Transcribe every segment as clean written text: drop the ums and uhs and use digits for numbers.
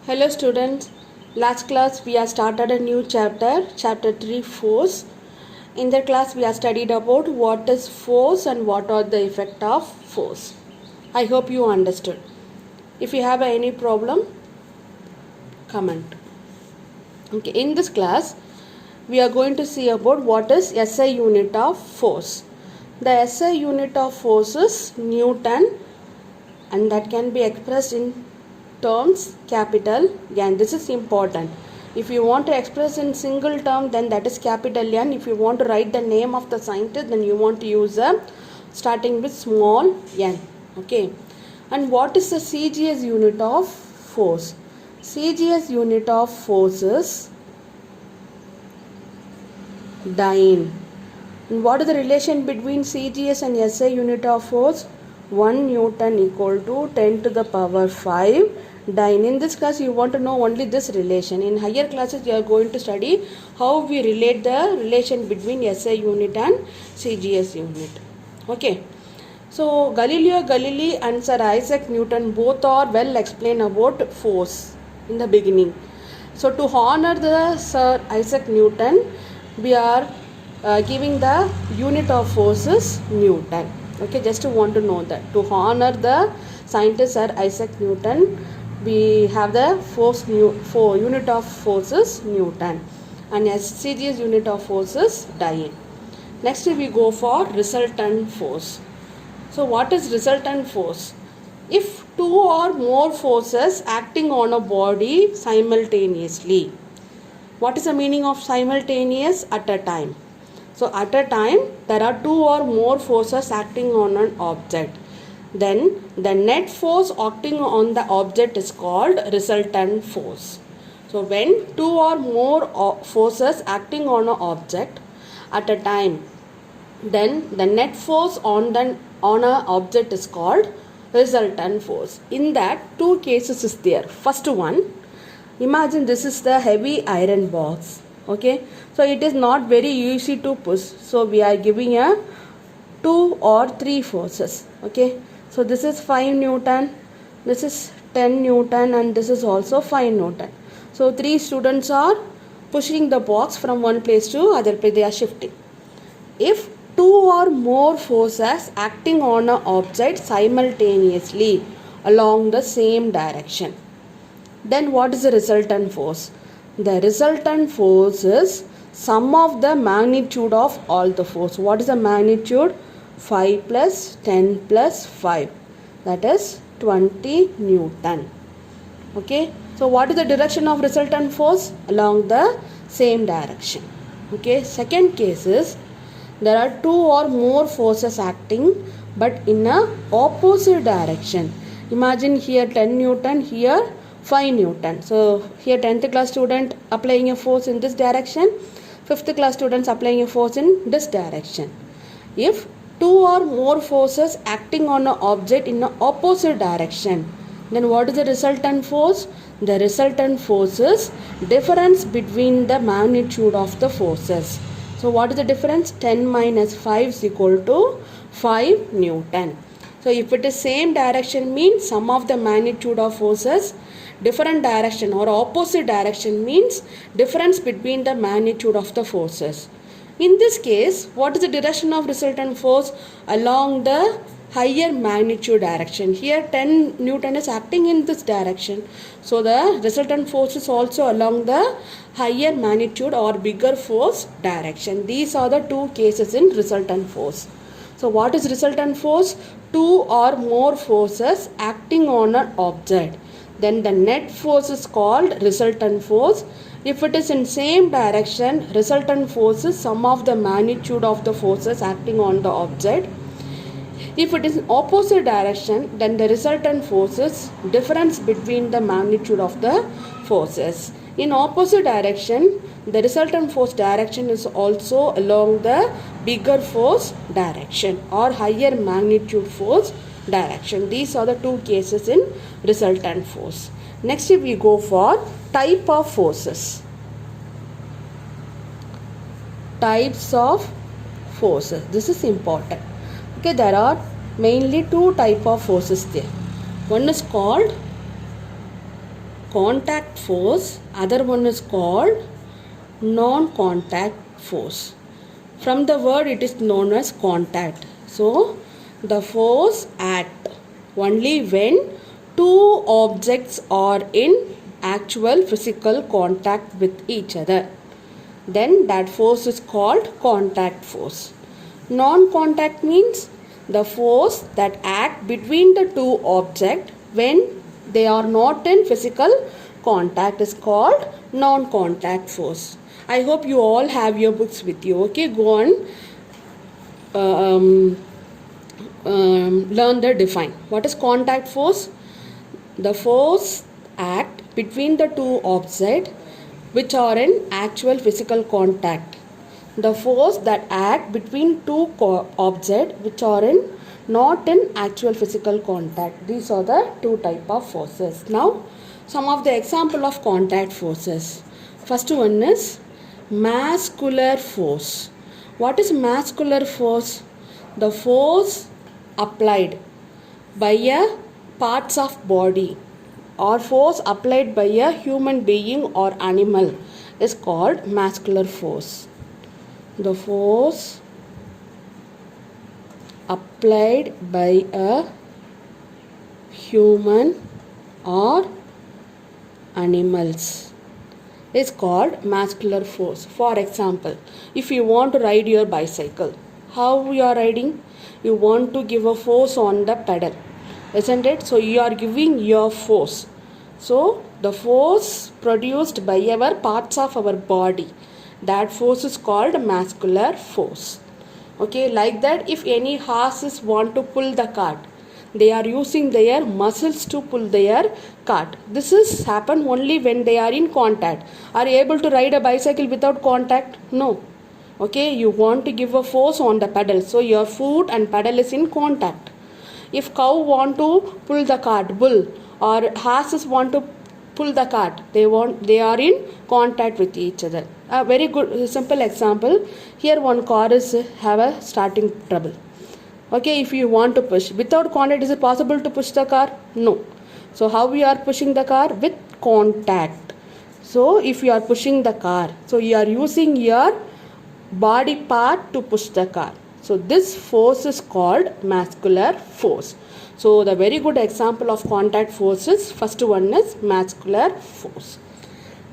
Hello students, last class we have started a new chapter, chapter 3 force. In that class we have studied about what is force and what are the effect of force. I hope you understood. If you have any problem, comment. Okay, in this class we are going to see about what is SI unit of force. The SI unit of force is Newton and that can be expressed in terms capital N. This is important. If you want to express in single term, then that is capital N. If you want to write the name of the scientist, then you want to use a starting with small n. Okay. And what is the CGS unit of force? CGS unit of force is dyne. And what is the relation between CGS and SI unit of force? 1 Newton equal to 10 to the power 5 dyne. In this class you want to know only this relation. In higher classes you are going to study how we relate the relation between SI unit and CGS unit. Okay. So Galileo Galilei and Sir Isaac Newton both are well explained about force in the beginning. So to honor the Sir Isaac Newton, we are giving the unit of force is Newton. Okay, just want to know that. To honor the scientist Sir Isaac Newton, we have the unit of force is Newton and CGS unit of force is dyne. Next we go for resultant force. So what is resultant force? If two or more forces acting on a body simultaneously. What is the meaning of simultaneous? At a time. So at a time there are two or more forces acting on an object. Then the net force acting on the object is called resultant force. So when two or more forces acting on an object at a time, then the net force on an object is called resultant force. In that two cases is there. First one, imagine this is the heavy iron box. Okay, so it is not very easy to push, so we are giving a 2 or 3 forces. Okay, so this is 5 Newton, this is 10 Newton and this is also 5 Newton. So 3 students are pushing the box from one place to other place, they are shifting. If 2 or more forces acting on an object simultaneously along the same direction, then what is the resultant force? The resultant force is sum of the magnitude of all the force. What is the magnitude? 5 plus 10 plus 5. That is 20 Newton. Okay. So what is the direction of resultant force? Along the same direction. Okay. Second case is there are 2 or more forces acting but in a opposite direction. Imagine here 10 Newton, here 5 Newton. So here 10th class student applying a force in this direction, 5th class students applying a force in this direction. If 2 or more forces acting on an object in an opposite direction, then what is the resultant force? The resultant force is difference between the magnitude of the forces. So what is the difference? 10 minus 5 is equal to 5 Newton. So if it is same direction means sum of the magnitude of forces, different direction or opposite direction means difference between the magnitude of the forces. In this case, what is the direction of resultant force? Along the higher magnitude direction. Here 10 Newton is acting in this direction. So the resultant force is also along the higher magnitude or bigger force direction. These are the two cases in resultant force. So what is resultant force? 2 or more forces acting on an object. Then the net force is called resultant force. If it is in same direction, resultant force is sum of the magnitude of the forces acting on the object. If it is in opposite direction, then the resultant force is difference between the magnitude of the forces. In opposite direction, the resultant force direction is also along the bigger force direction or higher magnitude force direction. These are the two cases in resultant force. Next we go for type of forces. Types of forces. This is important. Okay, there are mainly two type of forces there. One is called contact force, other one is called non-contact force. From the word it is known as contact. So the force act only when two objects are in actual physical contact with each other. Then that force is called contact force. Non-contact means the force that act between the two objects when they are not in physical contact is called non-contact force. I hope you all have your books with you. Okay, go on. Learn the define. What is contact force? The force act between the two objects which are in actual physical contact. The force that act between two objects which are in not in actual physical contact. These are the two type of forces. Now some of the example of contact forces. First one is muscular force. What is muscular force? The force applied by a parts of body or force applied by a human being or animal is called muscular force. The force applied by a human or animals is called muscular force. For example, if you want to ride your bicycle, how you are riding? You want to give a force on the pedal, isn't it? So you are giving your force. So the force produced by our parts of our body, that force is called muscular force. Okay, like that, if any horses want to pull the cart, they are using their muscles to pull their cart. This is happen only when they are in contact. Are you able to ride a bicycle without contact? No. Okay, you want to give a force on the pedal, so your foot and pedal is in contact. If cow want to pull the cart, bull, or horses want to pull the cart, they are in contact with each other. A very good simple example. Here one car is have a starting trouble. Okay, if you want to push without contact, is it possible to push the car? No. So how we are pushing the car? With contact. So if you are pushing the car, so you are using your body part to push the car. So this force is called muscular force. So the very good example of contact forces, first one is muscular force.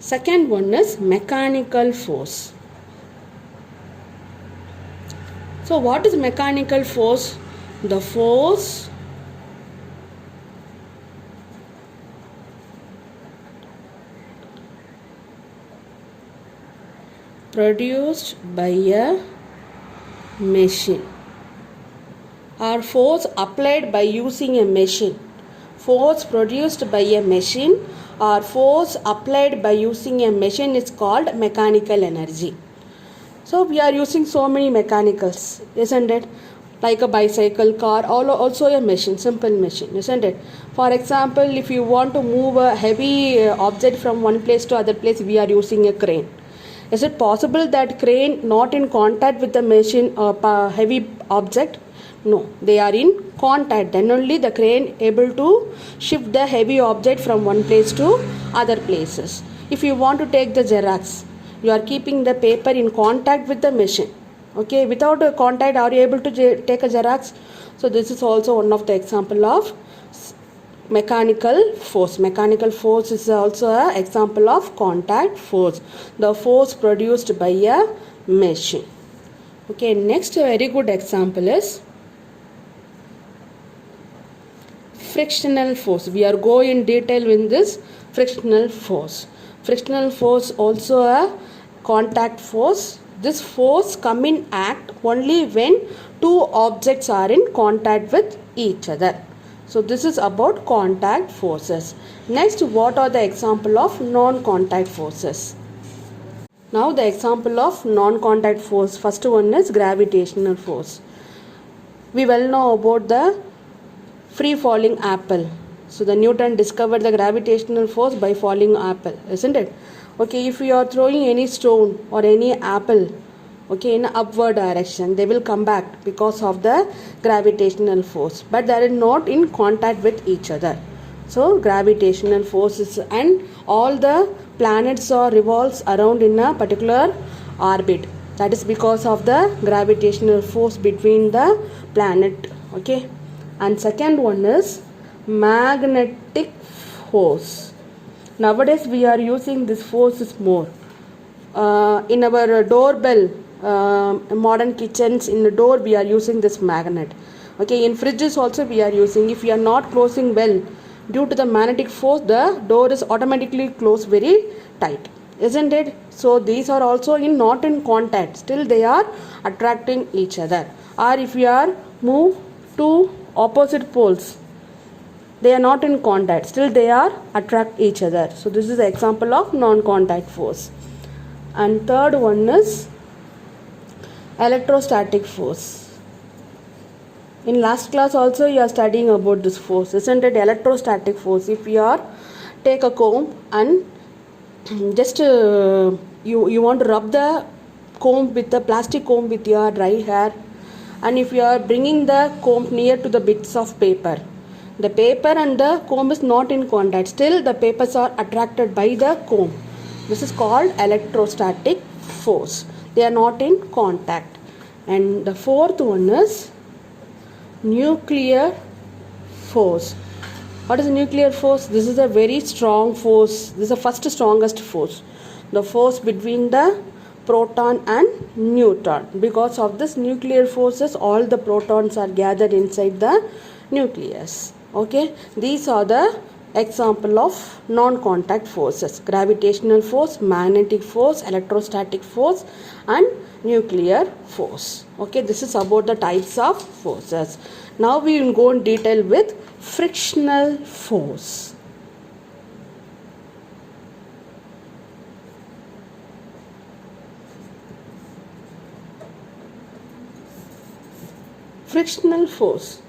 Second one is mechanical force. So what is mechanical force? The force produced by a machine or force applied by using a machine. Force produced by a machine or force applied by using a machine is called mechanical energy. So we are using so many mechanicals, isn't it? Like a bicycle, car, also a machine, simple machine, isn't it? For example, if you want to move a heavy object from one place to other place, we are using a crane. Is it possible that crane not in contact with the machine heavy object? No, they are in contact. Then only the crane able to shift the heavy object from one place to other places. If you want to take the Xerox, you are keeping the paper in contact with the machine. Okay, without a contact, are you able to take a Xerox? So this is also one of the example of mechanical force. Mechanical force is also an example of contact force. The force produced by a machine. Okay, next very good example is frictional force. We are going in detail in this frictional force. Frictional force also a contact force. This force come in act only when two objects are in contact with each other. So this is about contact forces. Next, what are the example of non-contact forces? Now the example of non-contact force. First one is gravitational force. We well know about the free falling apple. So the Newton discovered the gravitational force by falling apple, isn't it? Okay, if you are throwing any stone or any apple, okay, in upward direction, they will come back because of the gravitational force, but they are not in contact with each other. So gravitational forces, and all the planets or revolves around in a particular orbit. That is because of the gravitational force between the planet. Okay. And second one is magnetic force. Nowadays we are using this forces more. In our doorbell, modern kitchens, in the door we are using this magnet. Okay, in fridges also we are using. If we are not closing well, due to the magnetic force, the door is automatically closed very tight, isn't it? So these are also not in contact, still they are attracting each other. Or if we are move to opposite poles, they are not in contact, still they are attract each other. So this is the example of non-contact force. And third one is electrostatic force. In last class also you are studying about this force, isn't it? Electrostatic force. If you are take a comb and just you want to rub the comb with the plastic comb with your dry hair, and if you are bringing the comb near to the bits of paper, the paper and the comb is not in contact, still the papers are attracted by the comb. This is called electrostatic force. They are not in contact. And the fourth one is nuclear force. What is nuclear force? This is a very strong force. This is the first strongest force. The force between the proton and neutron. Because of this nuclear forces, all the protons are gathered inside the nucleus. Okay, these are the example of non-contact forces: gravitational force, magnetic force, electrostatic force, and nuclear force. Okay, this is about the types of forces. Now we will go in detail with frictional force. Frictional force.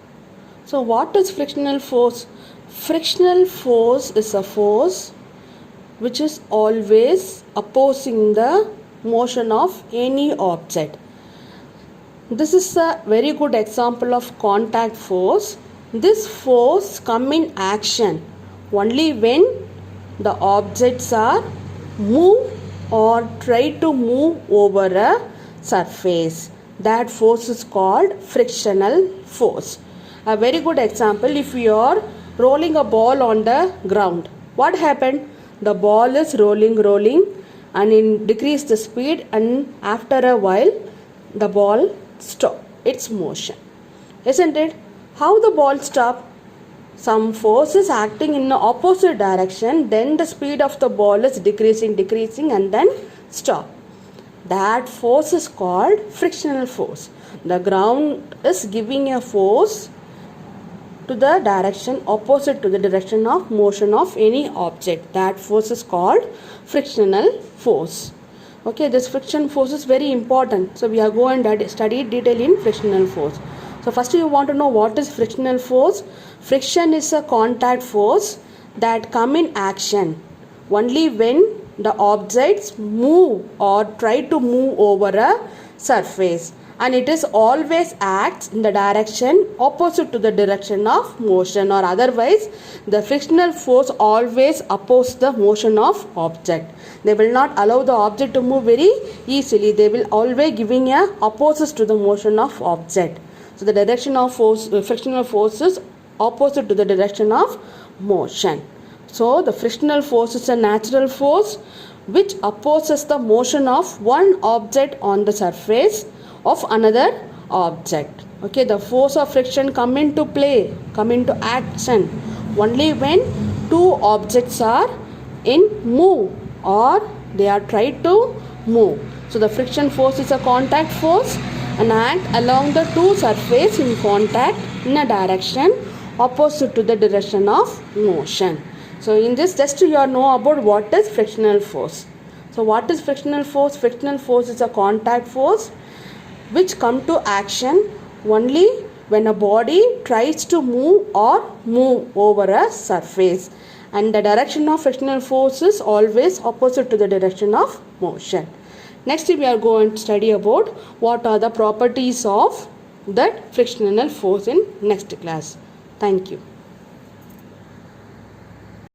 So what is frictional force? Frictional force is a force which is always opposing the motion of any object. This is a very good example of contact force. This force come in action only when the objects are move or try to move over a surface. That force is called frictional force. A very good example, if you are rolling a ball on the ground, what happened? The ball is rolling and in decrease the speed, and after a while the ball stop its motion, isn't it? How the ball stop? Some force is acting in the opposite direction, then the speed of the ball is decreasing and then stop. That force is called frictional force. The ground is giving a force to the direction opposite to the direction of motion of any object. That force is called frictional force. Okay, this friction force is very important. So we are going to study detail in frictional force. So first you want to know what is frictional force. Friction is a contact force that come in action only when the objects move or try to move over a surface, and it is always acts in the direction opposite to the direction of motion, or otherwise the frictional force always oppose the motion of object. They will not allow the object to move very easily. They will always giving a opposites to the motion of object. So the direction of force, frictional force is opposite to the direction of motion. So the frictional force is a natural force which opposes the motion of one object on the surface of another object. Okay, the force of friction come into action only when two objects are in move or they are trying to move. So the friction force is a contact force and act along the two surface in contact in a direction opposite to the direction of motion. So in this just you know about what is frictional force. So what is frictional force? Frictional force is a contact force which come to action only when a body tries to move or move over a surface, and the direction of frictional force is always opposite to the direction of motion. Next we are going to study about what are the properties of that frictional force in next class. Thank you.